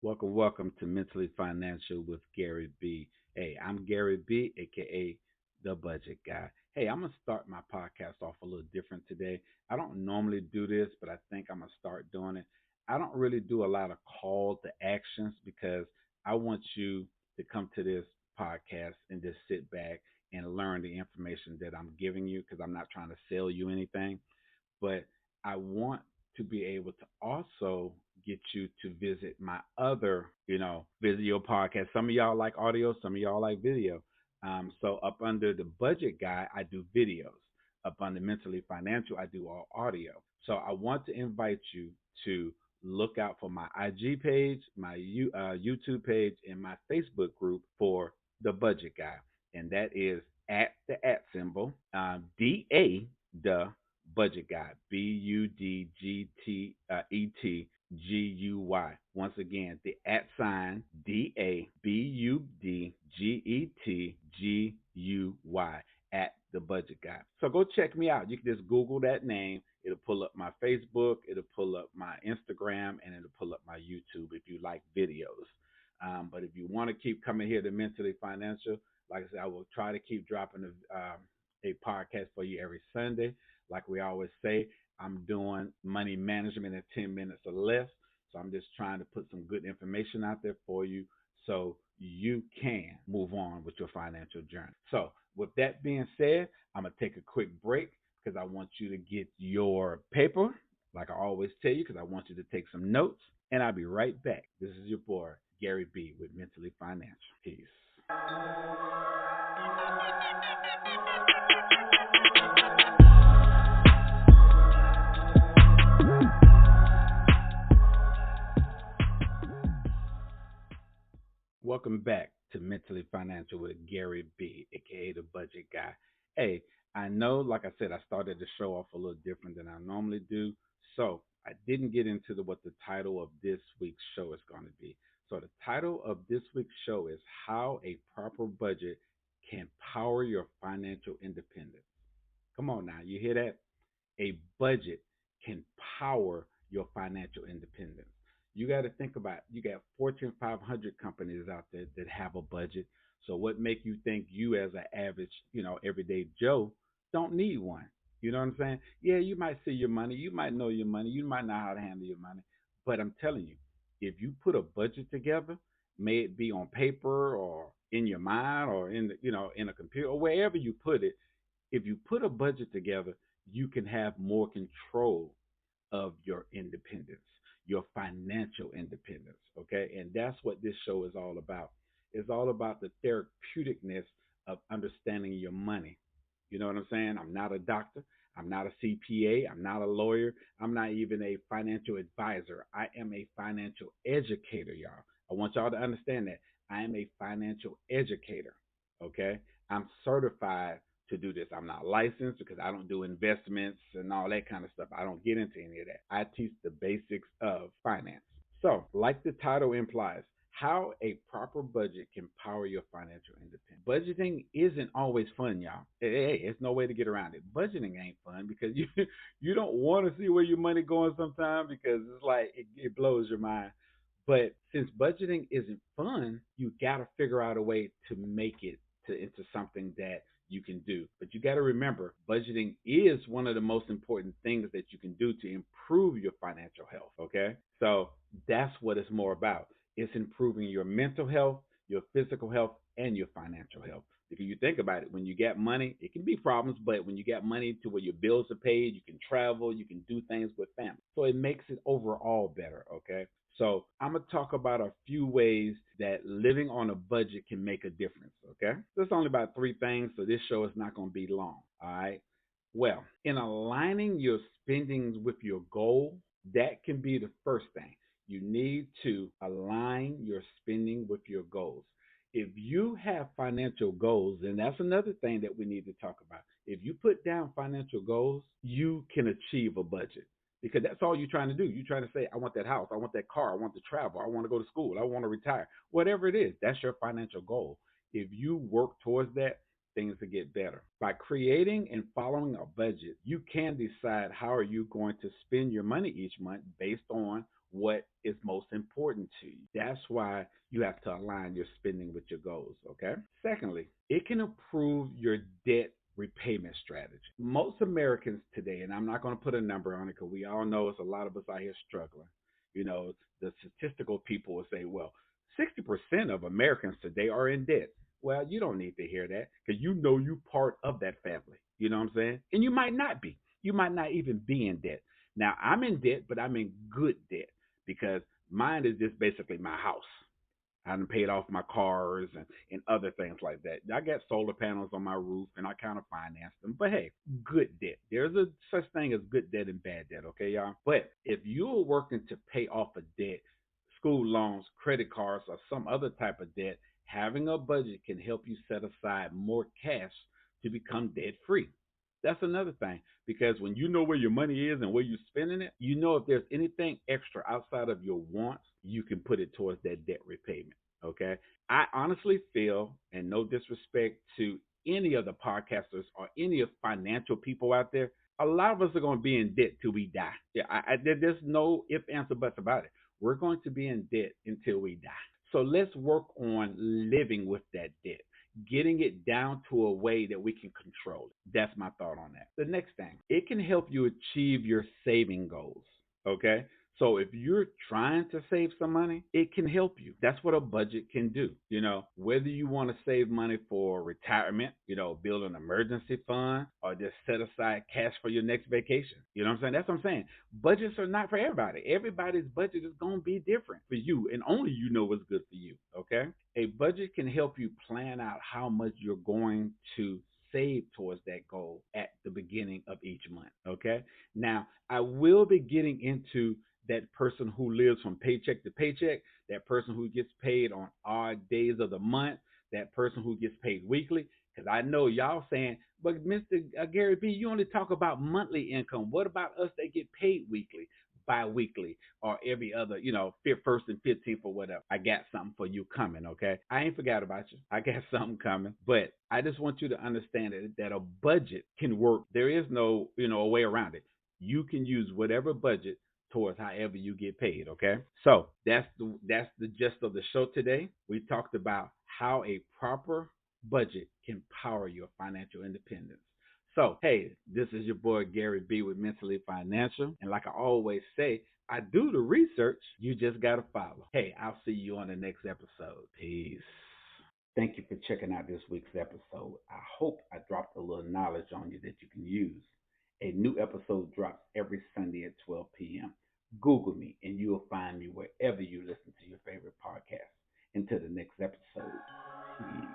Welcome to Mentally Financial with Gary B. Hey, I'm Gary B, aka the Budget Guy. Hey, I'm gonna start my podcast off a little different today. I don't normally do this, but I think I'm gonna start doing it. I don't really do a lot of call to actions because I want you to come to this podcast and just sit back and learn the information that I'm giving you because I'm not trying to sell you anything, but I want to be able to also get you to visit my other, video podcast. Some of y'all like audio, some of y'all like video. So up under the budget guy, I do videos. Up under mentally financial, I do all audio. So I want to invite you to look out for my IG page, my YouTube page, and my Facebook group for the budget guy, and that is at the at symbol, DA the budget guy, BUDGTETGUY. Once again, the at sign DABUDGETGUY at the budget guy. So go check me out. You can just Google that name. It'll pull up my Facebook, it'll pull up my Instagram, and it'll pull up my YouTube if you like videos. But if you want to keep coming here to Mentally Financial, like I said, I will try to keep dropping a podcast for you every Sunday. Like we always say, I'm doing money management in 10 minutes or less. So I'm just trying to put some good information out there for you so you can move on with your financial journey. So, with that being said, I'm going to take a quick break because I want you to get your paper, like I always tell you, because I want you to take some notes. And I'll be right back. This is your boy, Gary B, with Mentally Financial. Peace. Welcome back to Mentally Financial with Gary B, aka the Budget Guy. Hey, I know, like I said, I started the show off a little different than I normally do. So I didn't get into what the title of this week's show is going to be. So the title of this week's show is How a Proper Budget Can Power Your Financial Independence. Come on now, you hear that? A budget can power your financial independence. You got to think about you got Fortune 500 companies out there that have a budget. So what make you think you as an average, everyday Joe don't need one? You know what I'm saying? Yeah, you might see your money, you might know your money, you might know how to handle your money, but I'm telling you, if you put a budget together, may it be on paper or in your mind or in a computer or wherever you put it, if you put a budget together, you can have more control of your independence, your financial independence. Okay. And that's what this show is all about. It's all about the therapeuticness of understanding your money. You know what I'm saying? I'm not a doctor. I'm not a CPA. I'm not a lawyer. I'm not even a financial advisor. I am a financial educator, y'all. I want y'all to understand that. I am a financial educator. Okay. I'm certified to do this. I'm not licensed because I don't do investments and all that kind of stuff. I don't get into any of that. I teach the basics of finance. So, like the title implies, how a proper budget can power your financial independence. Budgeting isn't always fun, y'all. Hey, it's no way to get around it. Budgeting ain't fun because you don't want to see where your money going sometimes because it's like it blows your mind. But since budgeting isn't fun, you got to figure out a way to make it into something that you can do. But you got to remember, budgeting is one of the most important things that you can do to improve your financial health. Okay. So that's what it's more about. It's improving your mental health, your physical health, and your financial health. Because you think about it, when you get money, it can be problems, but when you get money to where your bills are paid, you can travel, you can do things with family. So it makes it overall better. Okay. So I'm gonna talk about a few ways that living on a budget can make a difference. Okay, there's only about three things, so this show is not gonna be long. All right. Well, in aligning your spendings with your goal, that can be the first thing. You need to align your spending with your goals. If you have financial goals, and that's another thing that we need to talk about. If you put down financial goals, you can achieve a budget because that's all you're trying to do. You're trying to say, I want that house, I want that car, I want to travel, I want to go to school, I want to retire. Whatever it is, that's your financial goal. If you work towards that, things will get better. By creating and following a budget, you can decide how are you going to spend your money each month based on what is most important to you. That's why you have to align your spending with your goals, okay? Secondly, it can improve your debt repayment strategy. Most Americans today, and I'm not going to put a number on it because we all know it's a lot of us out here struggling. You know, the statistical people will say, well, 60% of Americans today are in debt. Well, you don't need to hear that because you know you part of that family. You know what I'm saying? And you might not be. You might not even be in debt. Now, I'm in debt, but I'm in good debt because mine is just basically my house. I done paid off my cars and other things like that. I got solar panels on my roof and I kind of financed them. But hey, good debt. There's a such thing as good debt and bad debt, okay, y'all? But if you're working to pay off a debt, school loans, credit cards, or some other type of debt, having a budget can help you set aside more cash to become debt free. That's another thing because when you know where your money is and where you're spending it, you know if there's anything extra outside of your wants, you can put it towards that debt repayment. Okay. I honestly feel, and no disrespect to any of the podcasters or any of financial people out there, a lot of us are going to be in debt till we die. Yeah, there's no if, answer, buts about it. We're going to be in debt until we die. So let's work on living with that debt, getting it down to a way that we can control it. That's my thought on that. The next thing, it can help you achieve your saving goals. Okay. So if you're trying to save some money, it can help you. That's what a budget can do. You know, whether you want to save money for retirement, build an emergency fund or just set aside cash for your next vacation. You know what I'm saying? That's what I'm saying. Budgets are not for everybody. Everybody's budget is going to be different for you, and only you know what's good for you. Okay. A budget can help you plan out how much you're going to save towards that goal at the beginning of each month. Okay. Now, I will be getting into that person who lives from paycheck to paycheck, that person who gets paid on odd days of the month, that person who gets paid weekly. Because I know y'all saying, but Mr. Gary B, you only talk about monthly income. What about us that get paid weekly, bi-weekly, or every other, first and 15th or whatever? I got something for you coming, okay? I ain't forgot about you. I got something coming. But I just want you to understand that a budget can work. There is no, a way around it. You can use whatever budget towards however you get paid. Okay, so that's the gist of the show today. We talked about how a proper budget can power your financial independence. So hey, this is your boy Gary B with Mentally Financial, and like I always say, I do the research. You just gotta follow. Hey, I'll see you on the next episode. Peace. Thank you for checking out this week's episode. I hope I dropped a little knowledge on you that you can use. A new episode drops every Sunday at 12 p.m. Google me and you'll find me wherever you listen to your favorite podcast. Until the next episode. Peace.